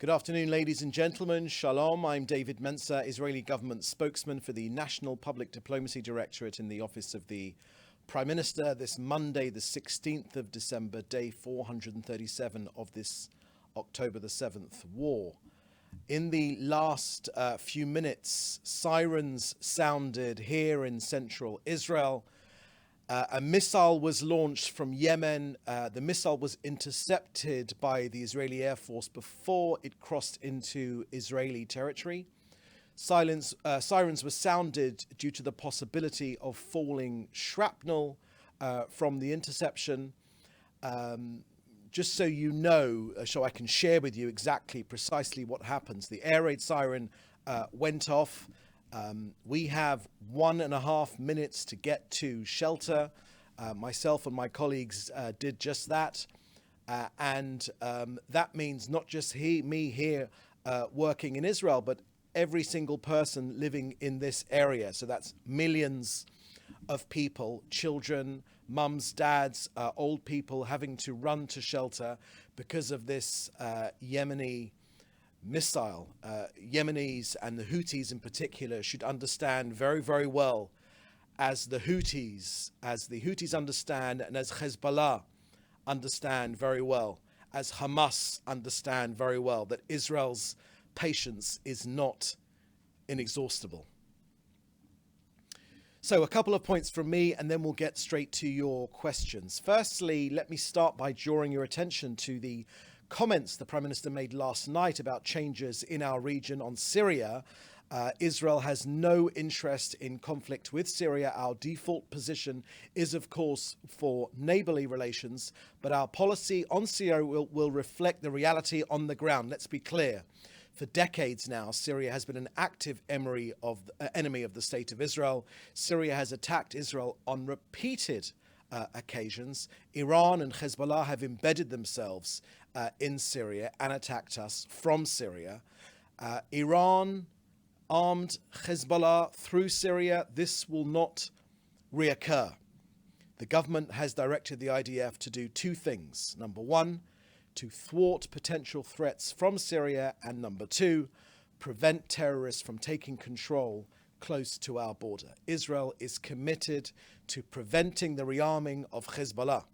Good afternoon, ladies and gentlemen. Shalom. I'm David Mensa, Israeli government spokesman for the National Public Diplomacy Directorate in the Office of the Prime Minister. This Monday, the 16th of December, day 437 of this October the 7th war. In the last few minutes, sirens sounded here in central Israel. A missile was launched from Yemen. The missile was intercepted by the Israeli Air Force before it crossed into Israeli territory. Sirens were sounded due to the possibility of falling shrapnel from the interception. Just so you know, so I can share with you precisely what happens. The air raid siren went off. We have 1.5 minutes to get to shelter. Myself and my colleagues did just that. And that means not just me here working in Israel, but every single person living in this area. So that's millions of people, children, mums, dads, old people having to run to shelter because of this Yemeni missile. Yemenis and the Houthis in particular should understand very, very well, as the Houthis understand, and as Hezbollah understand very well, as Hamas understand very well, that Israel's patience is not inexhaustible. So a couple of points from me, and then we'll get straight to your questions. Firstly, let me start by drawing your attention to the comments the Prime Minister made last night about changes in our region on Syria. Israel has no interest in conflict with Syria. Our default position is, of course, for neighborly relations, but our policy on Syria will reflect the reality on the ground. Let's be clear. For decades now, Syria has been an active enemy of the state of Israel. Syria has attacked Israel on repeated occasions. Iran and Hezbollah have embedded themselves in Syria and attacked us from Syria. Iran armed Hezbollah through Syria. This will not reoccur. The government has directed the IDF to do two things. Number one, to thwart potential threats from Syria, and number two, prevent terrorists from taking control close to our border. Israel is committed to preventing the rearming of Hezbollah.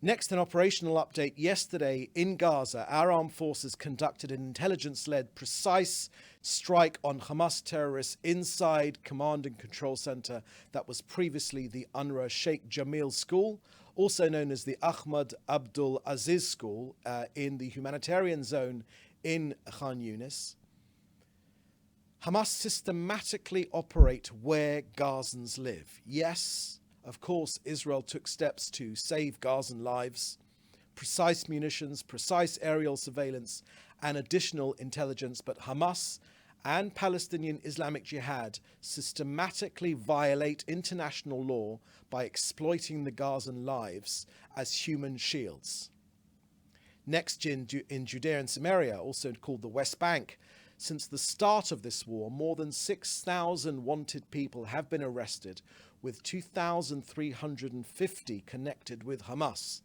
Next, an operational update. Yesterday in Gaza, our armed forces conducted an intelligence-led precise strike on Hamas terrorists inside Command and Control Center that was previously the UNRWA Sheikh Jamil School, also known as the Ahmad Abdul Aziz School, in the humanitarian zone in Khan Yunis. Hamas systematically operate where Gazans live. Yes, of course, Israel took steps to save Gazan lives, precise munitions, precise aerial surveillance, and additional intelligence, but Hamas and Palestinian Islamic Jihad systematically violate international law by exploiting the Gazan lives as human shields. Next, in Judea and Samaria, also called the West Bank, since the start of this war, more than 6,000 wanted people have been arrested, with 2,350 connected with Hamas.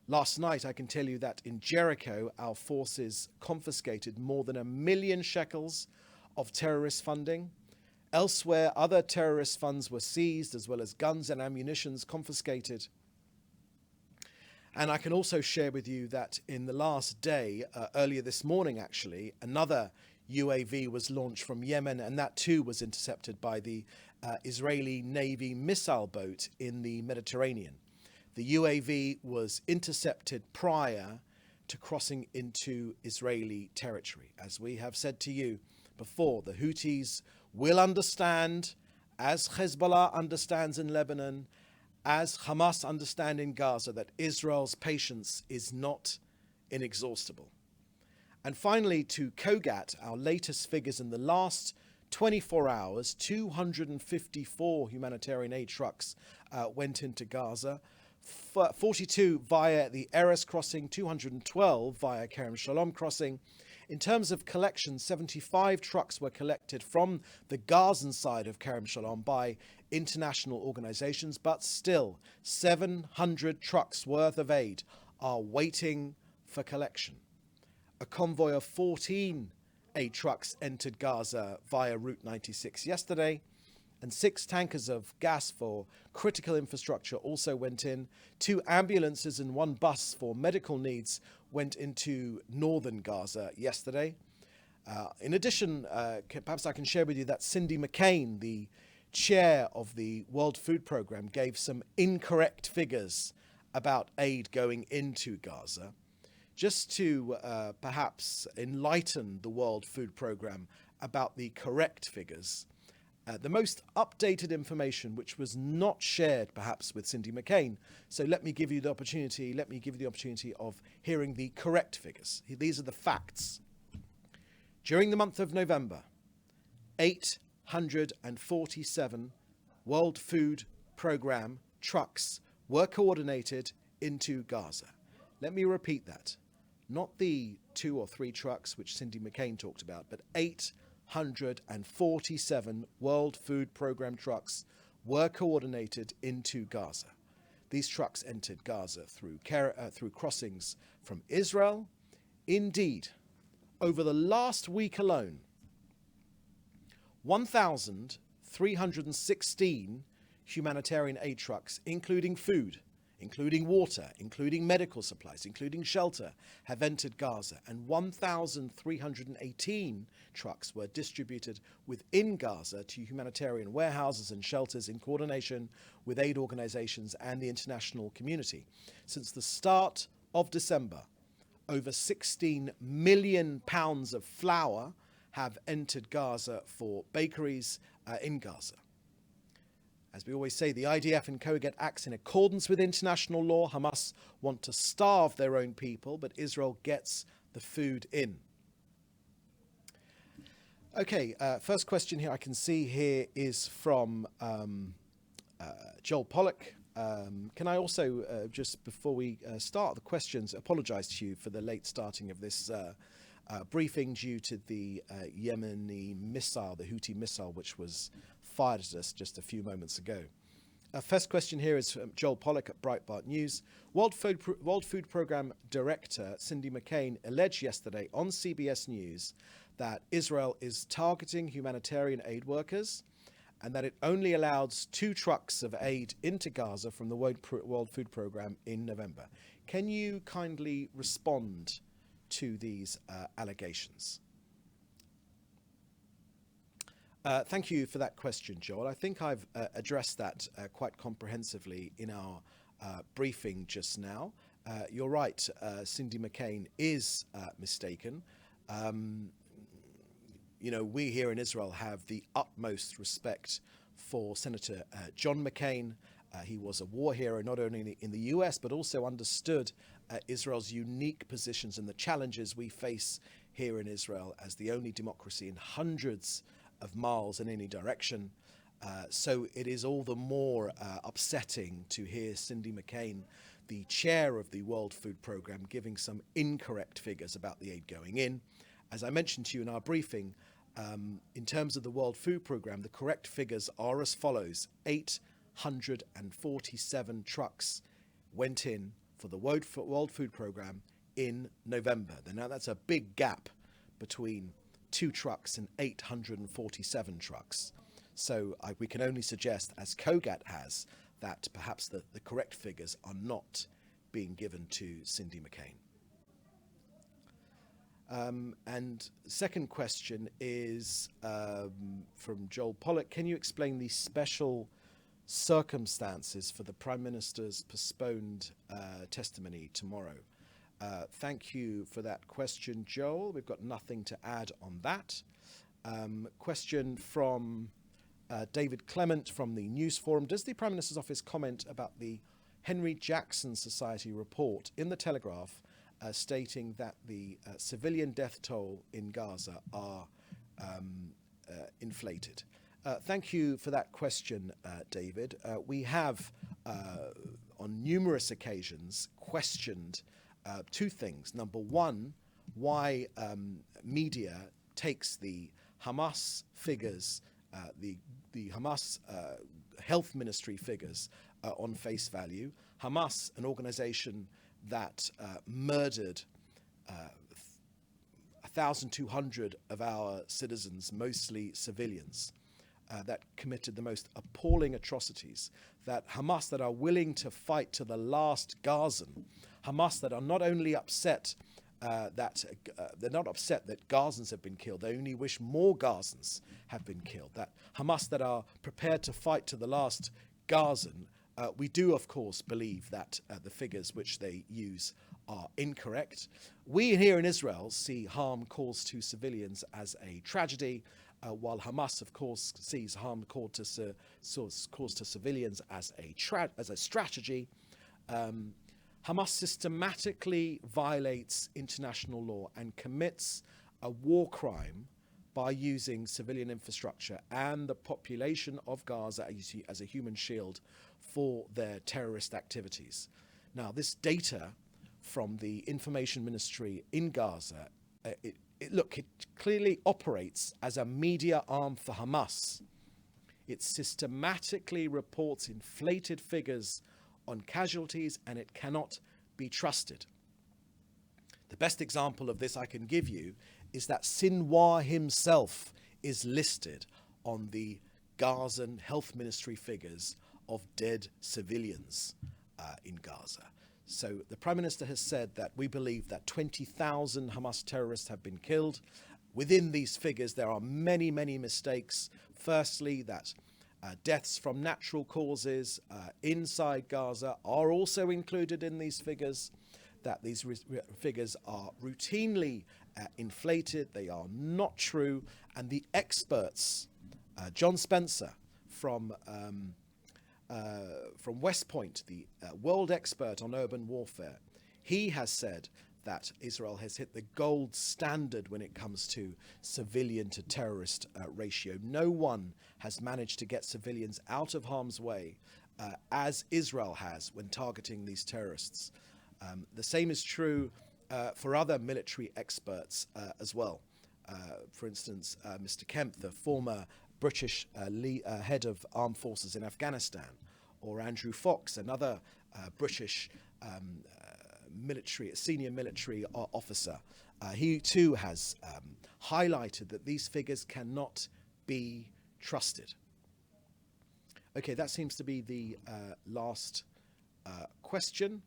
Last night, I can tell you that in Jericho, our forces confiscated more than 1 million shekels of terrorist funding. Elsewhere, other terrorist funds were seized, as well as guns and ammunitions confiscated. And I can also share with you that in the last day, earlier this morning actually, another UAV was launched from Yemen, and that too was intercepted by the Israeli Navy missile boat in the Mediterranean. The UAV was intercepted prior to crossing into Israeli territory. As we have said to you before, the Houthis will understand, as Hezbollah understands in Lebanon, as Hamas understand in Gaza, that Israel's patience is not inexhaustible. And finally, to Kogat, our latest figures in the last 24 hours, 254 humanitarian aid trucks went into Gaza, 42 via the Erez crossing, 212 via Kerem Shalom crossing. In terms of collection, 75 trucks were collected from the Gazan side of Kerem Shalom by international organizations, but still 700 trucks worth of aid are waiting for collection. A convoy of 14 aid trucks entered Gaza via Route 96 yesterday, and 6 tankers of gas for critical infrastructure also went in. 2 ambulances and 1 bus for medical needs went into northern Gaza yesterday. In addition, perhaps I can share with you that Cindy McCain, the chair of the World Food Programme, gave some incorrect figures about aid going into Gaza. Just to perhaps enlighten the World Food Programme about the correct figures, the most updated information, which was not shared perhaps with Cindy McCain. So let me give you the opportunity of hearing the correct figures. These are the facts. During the month of November, 847 World Food Programme trucks were coordinated into Gaza. Let me repeat that. Not the 2 or 3 trucks which Cindy McCain talked about, but 847 World Food Programme trucks were coordinated into Gaza. These trucks entered Gaza through crossings from Israel. Indeed, over the last week alone, 1,316 humanitarian aid trucks, including food, including water, including medical supplies, including shelter, have entered Gaza, and 1,318 trucks were distributed within Gaza to humanitarian warehouses and shelters in coordination with aid organizations and the international community. Since the start of December, over 16 million pounds of flour have entered Gaza for bakeries in Gaza. As we always say, the IDF and COGAT acts in accordance with international law. Hamas want to starve their own people, but Israel gets the food in. Okay, first question here I can see here is from Joel Pollock. Can I also, just before we start the questions, apologise to you for the late starting of this briefing due to the Yemeni missile, the Houthi missile, which was fired at us just a few moments ago. First question here is from Joel Pollock at Breitbart News. World Food Programme Director Cindy McCain alleged yesterday on CBS News that Israel is targeting humanitarian aid workers and that it only allowed 2 trucks of aid into Gaza from the World Food Programme in November. Can you kindly respond to these allegations? Thank you for that question, Joel. I think I've addressed that quite comprehensively in our briefing just now. You're right, Cindy McCain is mistaken. We here in Israel have the utmost respect for Senator John McCain. He was a war hero not only in the US, but also understood Israel's unique positions and the challenges we face here in Israel as the only democracy in hundreds of miles in any direction. So it is all the more upsetting to hear Cindy McCain, the chair of the World Food Programme, giving some incorrect figures about the aid going in. As I mentioned to you in our briefing, in terms of the World Food Programme, the correct figures are as follows. 847 trucks went in for the World Food Programme in November. Now that's a big gap between 2 trucks and 847 trucks. So we can only suggest, as COGAT has, that perhaps the correct figures are not being given to Cindy McCain. And second question is from Joel Pollock. Can you explain the special circumstances for the Prime Minister's postponed testimony tomorrow? Thank you for that question, Joel. We've got nothing to add on that. Question from David Clement from the News Forum. Does the Prime Minister's office comment about the Henry Jackson Society report in the Telegraph stating that the civilian death toll in Gaza are inflated? Thank you for that question, David. We have, on numerous occasions, questioned 2 things. Number one, why media takes the Hamas figures, the Hamas health ministry figures on face value. Hamas, an organization that murdered 1,200 of our citizens, mostly civilians, that committed the most appalling atrocities, that Hamas that are willing to fight to the last Gazan, Hamas that are not only upset they're not upset that Gazans have been killed, they only wish more Gazans have been killed, that Hamas that are prepared to fight to the last Gazan. We do, of course, believe that the figures which they use are incorrect. We here in Israel see harm caused to civilians as a tragedy, while Hamas, of course, sees harm caused to civilians as a strategy. Hamas systematically violates international law and commits a war crime by using civilian infrastructure and the population of Gaza as a human shield for their terrorist activities. Now, this data from the information ministry in Gaza, it clearly operates as a media arm for Hamas. It systematically reports inflated figures on casualties, and it cannot be trusted. The best example of this I can give you is that Sinwar himself is listed on the Gazan health ministry figures of dead civilians in Gaza. So the Prime Minister has said that we believe that 20,000 Hamas terrorists have been killed. Within these figures, there are many, many mistakes. Firstly, that deaths from natural causes inside Gaza are also included in these figures, that these figures are routinely inflated, they are not true, and the experts, John Spencer from West Point, the world expert on urban warfare, he has said that Israel has hit the gold standard when it comes to civilian to terrorist ratio. No one has managed to get civilians out of harm's way as Israel has when targeting these terrorists. The same is true for other military experts as well. For instance, Mr. Kemp, the former British head of armed forces in Afghanistan, or Andrew Fox, another British senior military officer. He too has highlighted that these figures cannot be trusted. Okay, that seems to be the last question.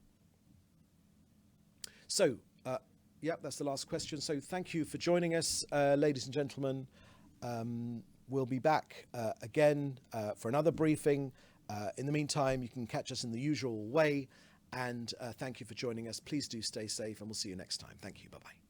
So, that's the last question. So thank you for joining us, ladies and gentlemen. We'll be back again for another briefing. In the meantime, you can catch us in the usual way. And thank you for joining us. Please do stay safe, and we'll see you next time. Thank you. Bye-bye.